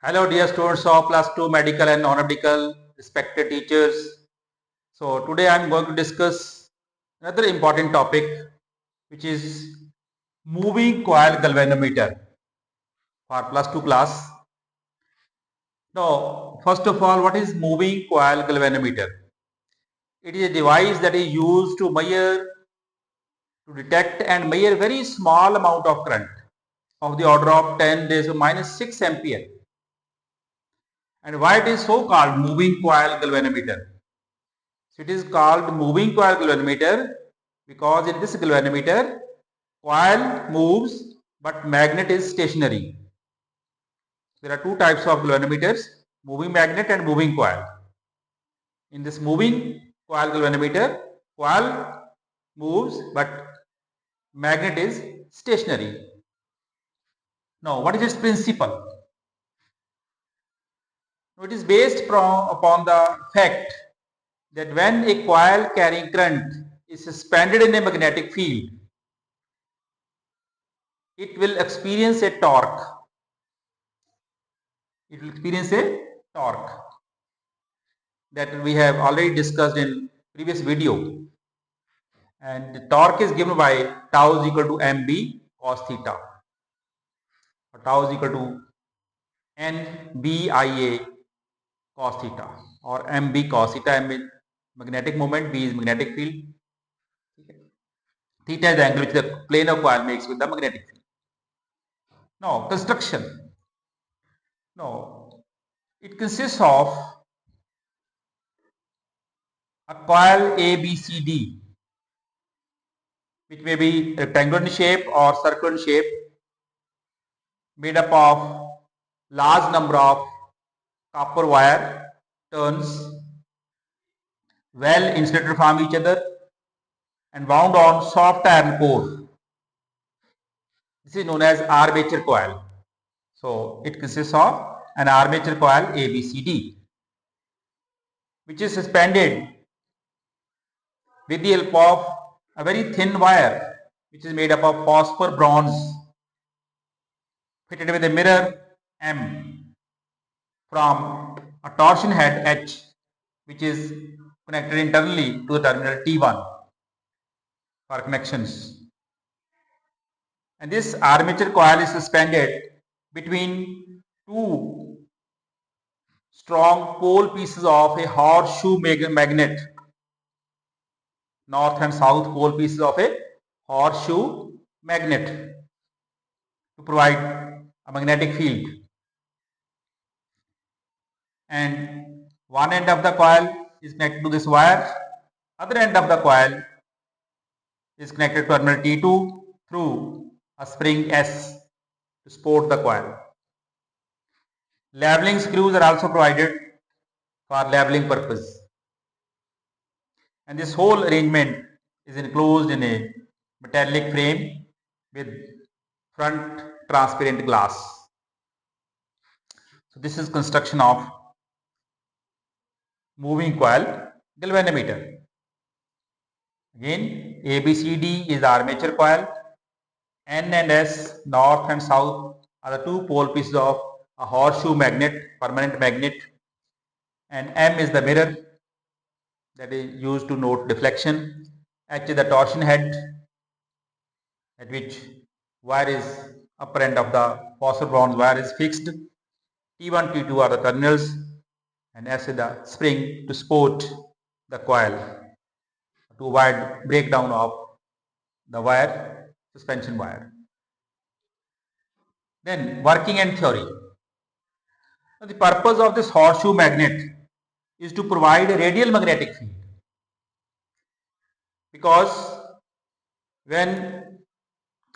Hello dear students of plus 2 medical and non-medical, respected teachers. So today I am going to discuss another important topic, which is moving coil galvanometer for plus 2 class. Now first of all, what is moving coil galvanometer? It is a device that is used to detect and measure very small amount of current of the order of 10 raised to minus 6 ampere. And why it is so called moving coil galvanometer? So it is called moving coil galvanometer because in this galvanometer coil moves but magnet is stationary. There are two types of galvanometers, moving magnet and moving coil. In this moving coil galvanometer, coil moves but magnet is stationary. Now what is its principle? It is based upon the fact that when a coil carrying current is suspended in a magnetic field, it will experience a torque. It will experience a torque that we have already discussed in previous video. And the torque is given by tau is equal to mb cos theta. Or tau is equal to nbia cos theta, or mb cos theta. M is magnetic moment, b is magnetic field. Theta is the angle which the plane of coil makes with the magnetic field. Now construction. Now it consists of a coil ABCD, which may be rectangular in shape or circular in shape, made up of large number of copper wire turns well insulated from each other and wound on soft iron core. This is known as armature coil. So it consists of an armature coil ABCD, which is suspended with the help of a very thin wire, which is made up of phosphor bronze, fitted with a mirror M from a torsion head H, which is connected internally to the terminal T1 for connections. And this armature coil is suspended between two strong pole pieces of a horseshoe magnet, north and south pole pieces of a horseshoe magnet, to provide a magnetic field. And one end of the coil is connected to this wire, other end of the coil is connected to terminal T2 through a spring S to support the coil. Leveling screws are also provided for leveling purpose. And this whole arrangement is enclosed in a metallic frame with front transparent glass. So this is construction of moving coil galvanometer. Again, ABCD is the armature coil. N and S, north and south, are the two pole pieces of a horseshoe magnet, permanent magnet. And M is the mirror that is used to note deflection. H is the torsion head, at which wire is upper end of the phosphor bronze wire is fixed. T1, T2 are the terminals, and S is the spring to support the coil to avoid breakdown of the wire, suspension wire. Then working and theory. Now, the purpose of this horseshoe magnet is to provide a radial magnetic field, because when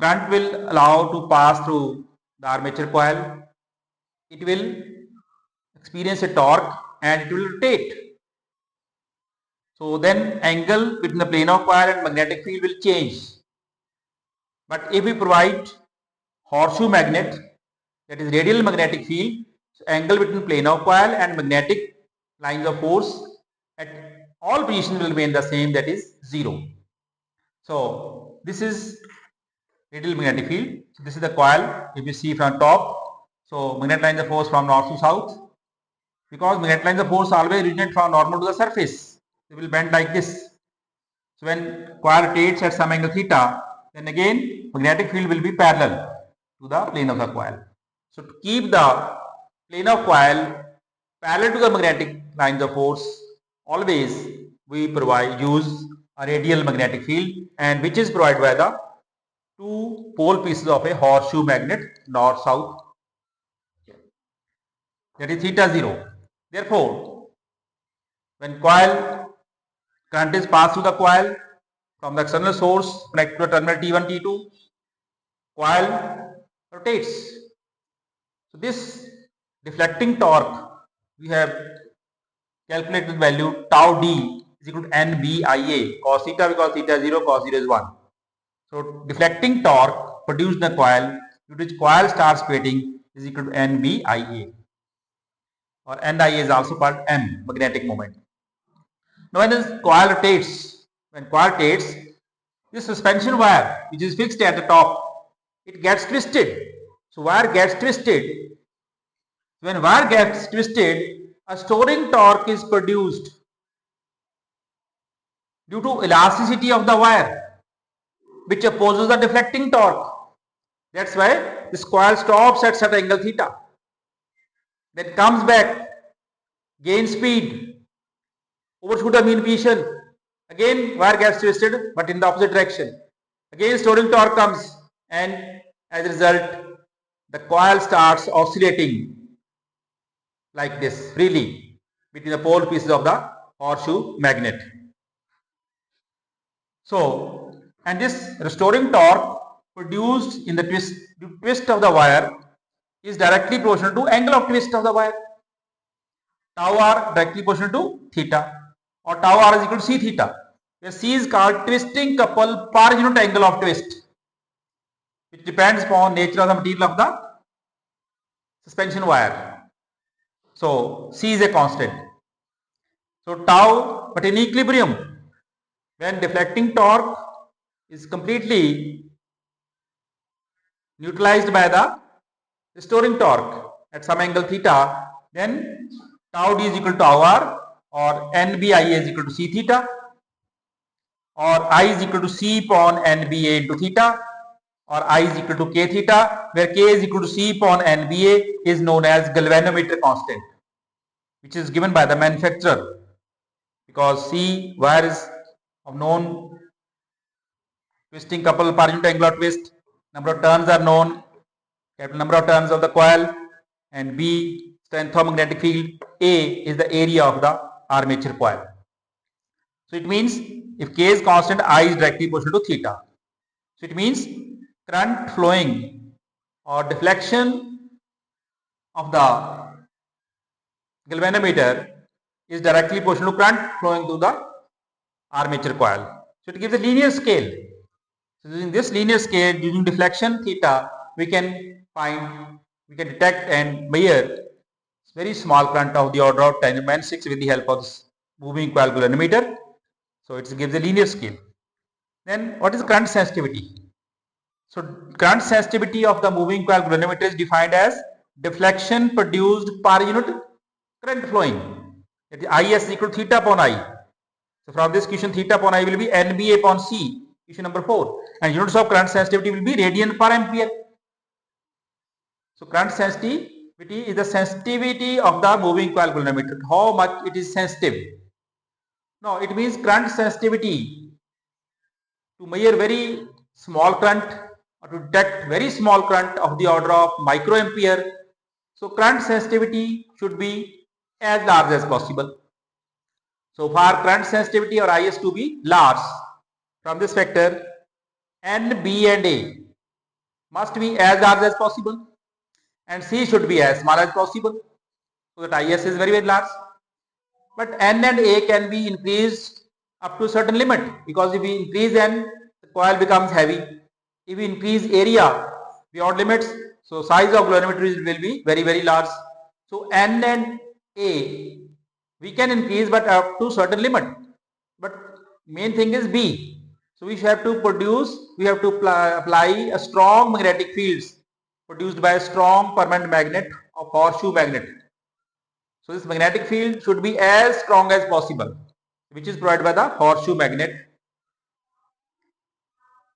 current will allow to pass through the armature coil, it will experience a torque and it will rotate. So then angle between the plane of coil and magnetic field will change. But if we provide horseshoe magnet, that is radial magnetic field, so angle between plane of coil and magnetic lines of force at all positions will remain the same, that is 0. So this is radial magnetic field. So this is the coil. If you see from top, So magnetic lines of force from north to south, because magnetic lines of force always originate from normal to the surface. They will bend like this. So when coil rotates at some angle theta, then again magnetic field will be parallel to the plane of the coil. So to keep the plane of coil parallel to the magnetic lines of force, always we use a radial magnetic field, and which is provided by the two pole pieces of a horseshoe magnet, north south, that is theta 0. Therefore, when coil current is passed through the coil from the external source connected to the terminal T1 T2, coil rotates. So this deflecting torque, we have calculated value tau d is equal to NBIA cos theta, because theta is 0, cos 0 is 1. So deflecting torque produced in the coil due to which coil starts rotating is equal to NBIA, or NIA is also called M, magnetic moment. Now when this coil rotates, this suspension wire which is fixed at the top, it gets twisted. So wire gets twisted. When wire gets twisted, a storing torque is produced due to elasticity of the wire, which opposes the deflecting torque. That's why this coil stops at certain angle theta, then comes back, gains speed, overshoot the mean position. Again wire gets twisted, but in the opposite direction. Again storing torque comes, and as a result the coil starts oscillating like this freely between the pole pieces of the horseshoe magnet. So, and this restoring torque produced in the twist of the wire is directly proportional to angle of twist of the wire. Tau r directly proportional to theta, or tau r is equal to c theta, where c is called twisting couple per unit angle of twist, which depends upon nature of the material of the suspension wire. So c is a constant. So tau, but in equilibrium, when deflecting torque is completely neutralized by the restoring torque at some angle theta, then tau d is equal to tau r, or NBIA is equal to c theta, or I is equal to c upon NBA into theta, or I is equal to k theta, where k is equal to c upon NBA is known as galvanometer constant, which is given by the manufacturer, because C wire is of known twisting couple per unit angle of twist, number of turns are known, capital number of turns of the coil, and B strength of magnetic field, A is the area of the armature coil. So it means if K is constant, I is directly proportional to theta. So it means current flowing or deflection of the galvanometer is directly proportional to current flowing through the armature coil. So it gives a linear scale. So using this linear scale, using deflection theta, we can detect and measure very small current of the order of 10⁻⁶ with the help of this moving coil galvanometer. So it gives a linear scale. Then what is current sensitivity? So current sensitivity of the moving coil galvanometer is defined as deflection produced per unit current flowing. That is IS is equal to theta upon I. So from this equation, theta upon I will be NBA upon C, equation number 4. And units of current sensitivity will be radian per ampere. So current sensitivity is the sensitivity of the moving coil galvanometer, how much it is sensitive. Now it means current sensitivity to measure very small current or to detect very small current of the order of microampere. So current sensitivity should be as large as possible. So for current sensitivity or IS to be large, from this factor N, B and A must be as large as possible, and C should be as small as possible, so that IS is very very large. But N and A can be increased up to a certain limit, because if we increase N, the coil becomes heavy. If we increase area beyond limits, so size of galvanometer will be very very large. So N and A we can increase, but up to certain limit. But main thing is B. So we have to apply a strong magnetic fields produced by a strong permanent magnet of horseshoe magnet. So this magnetic field should be as strong as possible, which is provided by the horseshoe magnet.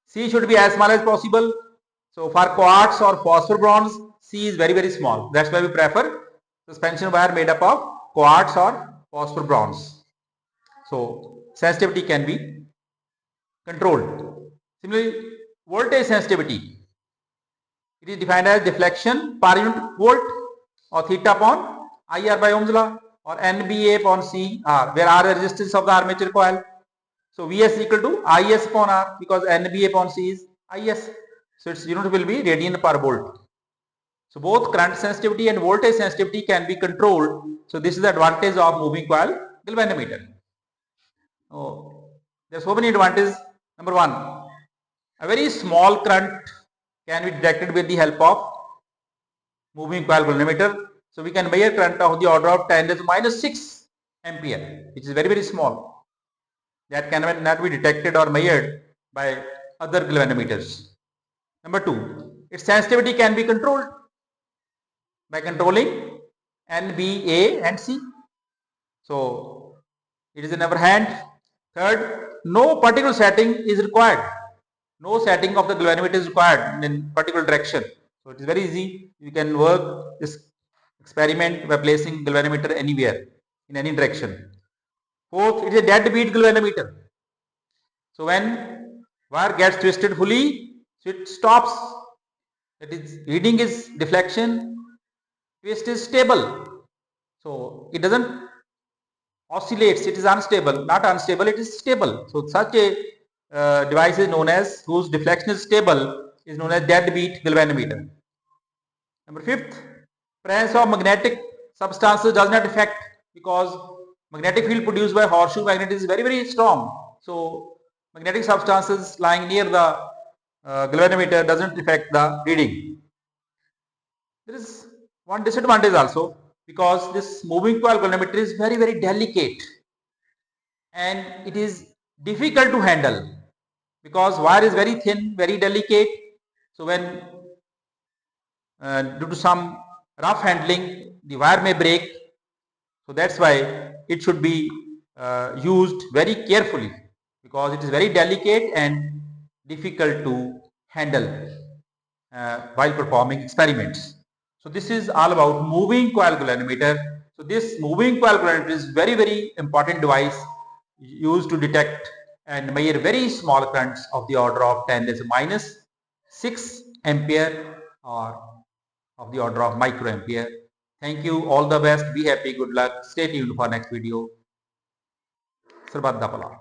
C should be as small as possible. So for quartz or phosphor bronze, C is very small. That's why we prefer suspension wire made up of quartz or phosphor bronze. So sensitivity can be controlled. Similarly, voltage sensitivity. It is defined as deflection per unit volt or theta upon IR by Ohm's law or NBA upon CR, where R is the resistance of the armature coil. So Vs equal to Is upon R because NBA upon C is Is. So its unit will be radian per volt. So both current sensitivity and voltage sensitivity can be controlled. So this is the advantage of moving coil galvanometer. Oh, there are so many advantages. Number one, a very small current can be detected with the help of moving coil galvanometer. So we can measure current of the order of 10 to the minus 6 ampere, which is very small. That cannot be detected or measured by other galvanometers. Number two, its sensitivity can be controlled by controlling N, B, A and C. So it is in our hand. Third, no particular setting is required. No setting of the galvanometer is required in particular direction. So it is very easy. You can work this experiment by placing galvanometer anywhere in any direction. Fourth, it is a dead beat galvanometer. So when wire gets twisted fully, so it stops. That is, reading is deflection, twist is stable. So it doesn't oscillates, it is unstable, not unstable, it is stable. So such a device is known as, whose deflection is stable, is known as deadbeat galvanometer. Number fifth, presence of magnetic substances does not affect, because magnetic field produced by horseshoe magnet is very strong. So magnetic substances lying near the galvanometer doesn't affect the reading. There is one disadvantage also, because this moving coil galvanometer is very delicate and it is difficult to handle because wire is very thin, very delicate. So when due to some rough handling, the wire may break. So that's why it should be used very carefully, because it is very delicate and difficult to handle while performing experiments. So this is all about moving coil galvanometer. So this moving coil galvanometer is very important device used to detect and measure very small currents of the order of 10 to the minus 6 ampere or of the order of microampere. Thank you. All the best. Be happy. Good luck. Stay tuned for next video. Sarbat Dapala.